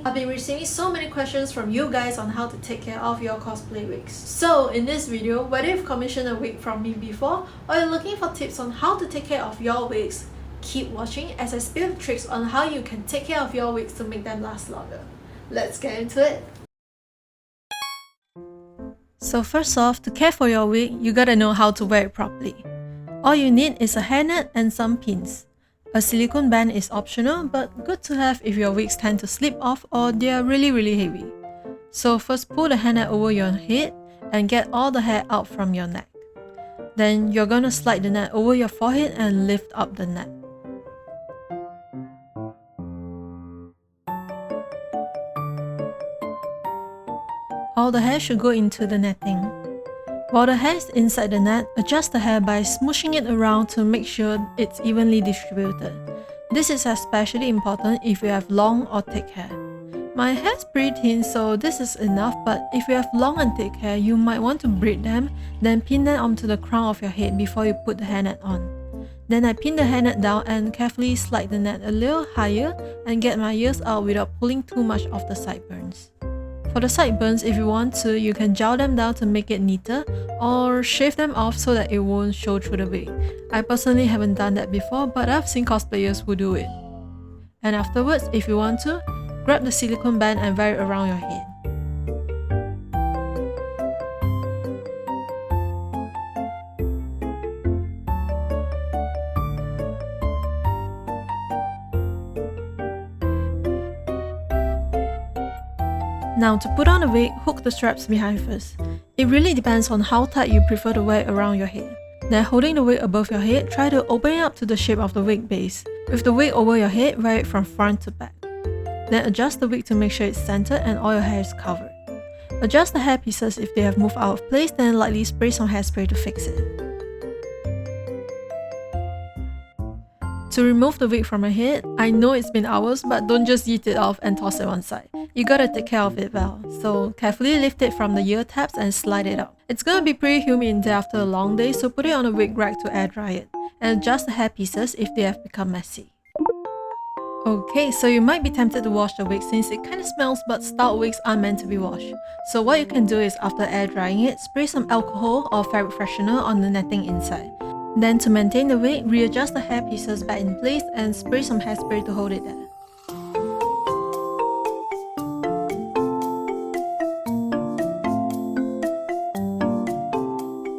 I've been receiving so many questions from you guys on how to take care of your cosplay wigs. So in this video, whether you've commissioned a wig from me before or you're looking for tips on how to take care of your wigs, keep watching as I spill the tricks on how you can take care of your wigs to make them last longer. Let's get into it! So first off, to care for your wig, you gotta know how to wear it properly. All you need is a hairnet and some pins. A silicone band is optional, but good to have if your wigs tend to slip off or they are really heavy. So first pull the hairnet over your head and get all the hair out from your neck. Then you're gonna slide the net over your forehead and lift up the net. All the hair should go into the netting. While the hair is inside the net, adjust the hair by smooshing it around to make sure it's evenly distributed. This is especially important if you have long or thick hair. My hair is pretty thin, so this is enough, but if you have long and thick hair, you might want to braid them, then pin them onto the crown of your head before you put the hairnet on. Then I pin the hairnet down and carefully slide the net a little higher and get my ears out without pulling too much of the sideburns. For the sideburns, if you want to, you can gel them down to make it neater or shave them off so that it won't show through the wig. I personally haven't done that before, but I've seen cosplayers who do it. And afterwards, if you want to, grab the silicone band and wear it around your head. Now to put on the wig, hook the straps behind first. It really depends on how tight you prefer to wear it around your head. Then holding the wig above your head, try to open it up to the shape of the wig base. With the wig over your head, wear it from front to back. Then adjust the wig to make sure it's centered and all your hair is covered. Adjust the hair pieces if they have moved out of place, then lightly spray some hairspray to fix it. To remove the wig from your head, I know it's been hours, but don't just yeet it off and toss it one side. You gotta take care of it well, so carefully lift it from the ear tabs and slide it out. It's gonna be pretty humid in there after a long day, so put it on a wig rack to air dry it, and adjust the hair pieces if they have become messy. Okay, so you might be tempted to wash the wig since it kinda smells, but styled wigs aren't meant to be washed. So what you can do is, after air drying it, spray some alcohol or fabric freshener on the netting inside. Then to maintain the wig, readjust the hair pieces back in place and spray some hairspray to hold it there.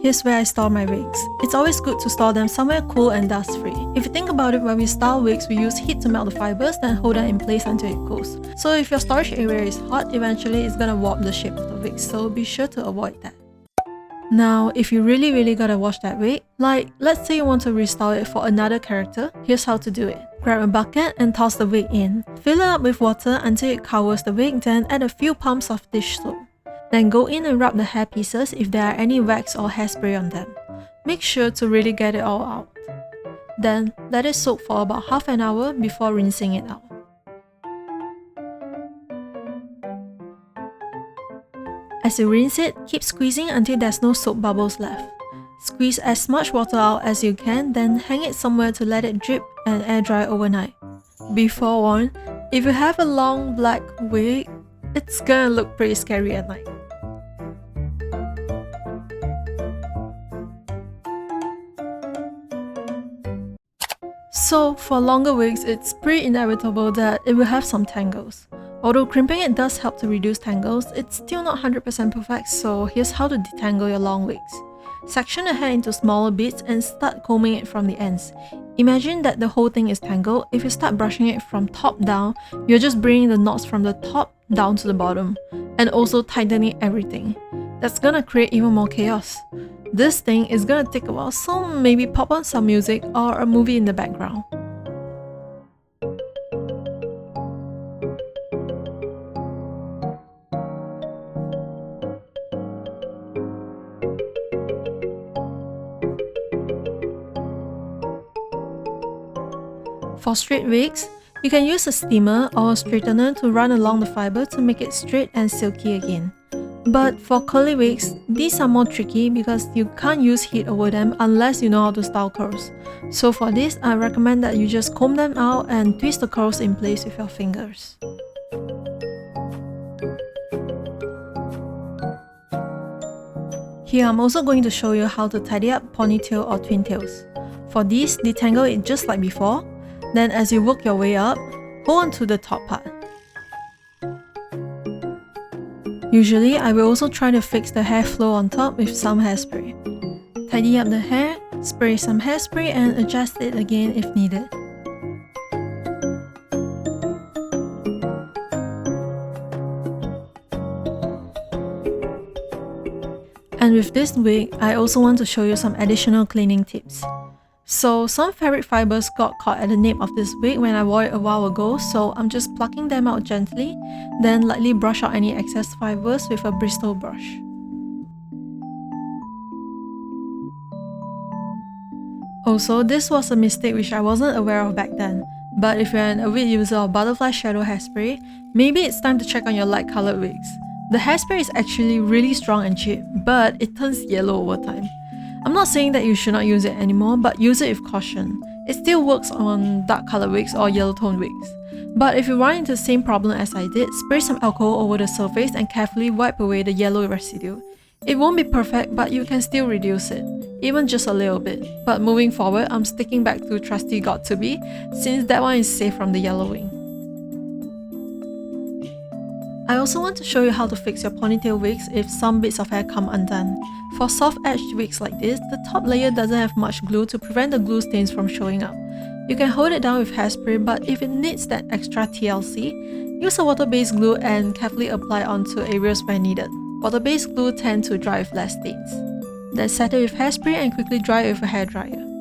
Here's where I store my wigs. It's always good to store them somewhere cool and dust free. If you think about it, when we style wigs, we use heat to melt the fibers, then hold them in place until it cools. So if your storage area is hot, eventually it's gonna warp the shape of the wig, so be sure to avoid that. Now, if you really gotta wash that wig, like let's say you want to restyle it for another character, here's how to do it. Grab a bucket and toss the wig in. Fill it up with water until it covers the wig, then add a few pumps of dish soap. Then go in and rub the hair pieces if there are any wax or hairspray on them. Make sure to really get it all out. Then let it soak for about half an hour before rinsing it out. As you rinse it, keep squeezing until there's no soap bubbles left. Squeeze as much water out as you can, then hang it somewhere to let it drip and air dry overnight. Be forewarned, if you have a long black wig, it's gonna look pretty scary at night. So for longer wigs, it's pretty inevitable that it will have some tangles. Although crimping it does help to reduce tangles, it's still not 100% perfect, so here's how to detangle your long wigs. Section the hair into smaller bits and start combing it from the ends. Imagine that the whole thing is tangled. If you start brushing it from top down, you're just bringing the knots from the top down to the bottom, and also tightening everything. That's gonna create even more chaos. This thing is gonna take a while, so maybe pop on some music or a movie in the background. For straight wigs, you can use a steamer or a straightener to run along the fiber to make it straight and silky again. But for curly wigs, these are more tricky because you can't use heat over them unless you know how to style curls. So for this, I recommend that you just comb them out and twist the curls in place with your fingers. Here I'm also going to show you how to tidy up ponytail or twin tails. For these, detangle it just like before. Then as you work your way up, hold on to the top part. Usually, I will also try to fix the hair flow on top with some hairspray. Tidy up the hair, spray some hairspray and adjust it again if needed. And with this wig, I also want to show you some additional cleaning tips. So some fabric fibers got caught at the nape of this wig when I wore it a while ago, so I'm just plucking them out gently, then lightly brush out any excess fibers with a bristle brush. Also, this was a mistake which I wasn't aware of back then, but if you're an avid user of butterfly shadow hairspray, maybe it's time to check on your light colored wigs. The hairspray is actually really strong and cheap, but it turns yellow over time. I'm not saying that you should not use it anymore, but use it with caution. It still works on dark colored wigs or yellow tone wigs. But if you run into the same problem as I did, spray some alcohol over the surface and carefully wipe away the yellow residue. It won't be perfect, but you can still reduce it, even just a little bit. But moving forward, I'm sticking back to trusty Got2b, since that one is safe from the yellowing. I also want to show you how to fix your ponytail wigs if some bits of hair come undone. For soft-edged wigs like this, the top layer doesn't have much glue to prevent the glue stains from showing up. You can hold it down with hairspray, but if it needs that extra TLC, use a water-based glue and carefully apply onto areas where needed. Water-based glue tend to dry with less stains. Then set it with hairspray and quickly dry it with a hairdryer.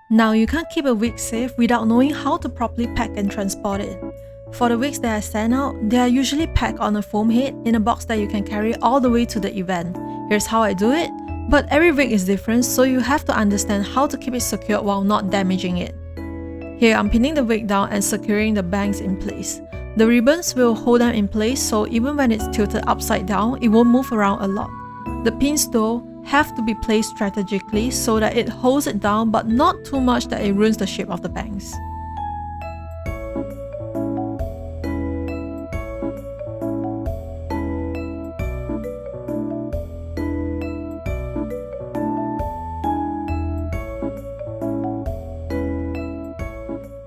Now you can't keep a wig safe without knowing how to properly pack and transport it. For the wigs that I send out, they are usually packed on a foam head in a box that you can carry all the way to the event. Here's how I do it, but every wig is different, so you have to understand how to keep it secured while not damaging it. Here I'm pinning the wig down and securing the bangs in place. The ribbons will hold them in place, so even when it's tilted upside down, it won't move around a lot. The pins though have to be placed strategically so that it holds it down but not too much that it ruins the shape of the bangs.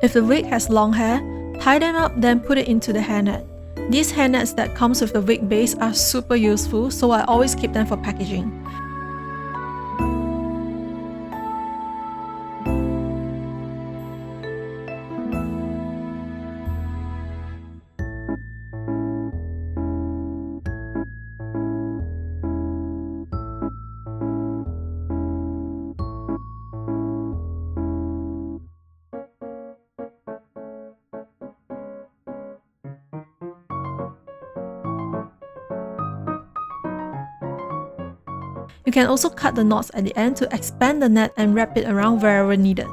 If the wig has long hair, tie them up then put it into the hairnet. These hairnets that comes with the wig base are super useful, so I always keep them for packaging. You can also cut the knots at the end to expand the net and wrap it around wherever needed.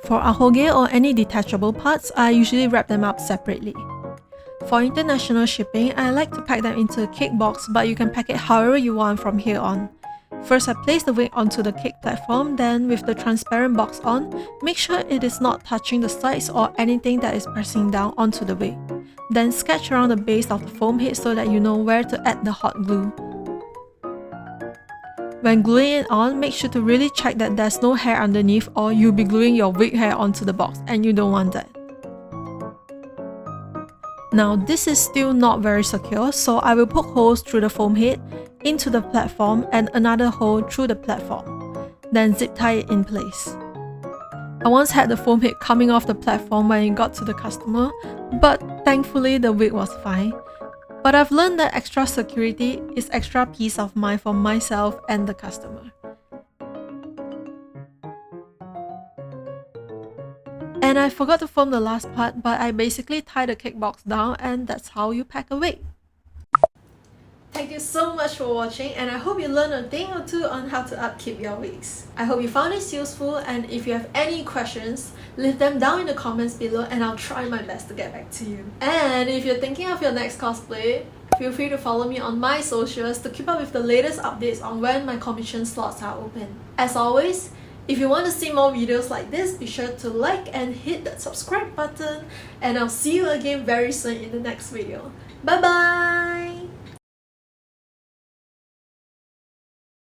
For ahoge or any detachable parts, I usually wrap them up separately. For international shipping, I like to pack them into a cake box, but you can pack it however you want from here on. First, I place the wig onto the cake platform, then with the transparent box on, make sure it is not touching the sides or anything that is pressing down onto the wig. Then sketch around the base of the foam head so that you know where to add the hot glue. When gluing it on, make sure to really check that there's no hair underneath or you'll be gluing your wig hair onto the box and you don't want that. Now this is still not very secure, so I will poke holes through the foam head into the platform and another hole through the platform. Then zip tie it in place. I once had the foam head coming off the platform when it got to the customer, but thankfully the wig was fine. But I've learned that extra security is extra peace of mind for myself and the customer. And I forgot to film the last part, but I basically tie the cake box down and that's how you pack a wig. Thank you so much for watching, and I hope you learned a thing or two on how to upkeep your wigs. I hope you found this useful, and if you have any questions, leave them down in the comments below and I'll try my best to get back to you. And if you're thinking of your next cosplay, Feel free to follow me on my socials to keep up with the latest updates on when my commission slots are open. As always, if you want to see more videos like this, be sure to like and hit that subscribe button, and I'll see you again very soon in the next video. Bye bye!